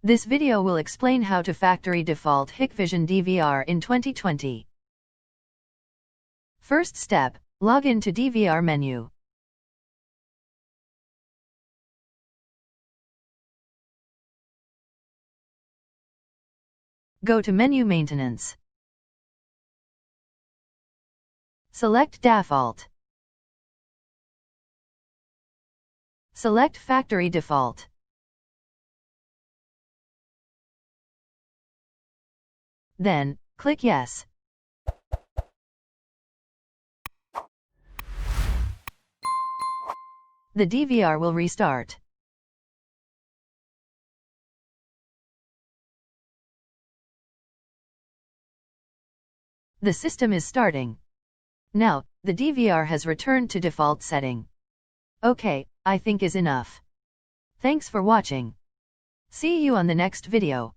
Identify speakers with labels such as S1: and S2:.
S1: This video will explain how to factory default Hikvision DVR in 2020. First step, log in to DVR menu. Go to Menu Maintenance. Select Default. Select Factory Default. Then, click Yes. The DVR will restart. The system is starting. Now, the DVR has returned to default setting. Okay, I think is enough. Thanks for watching. See you on the next video.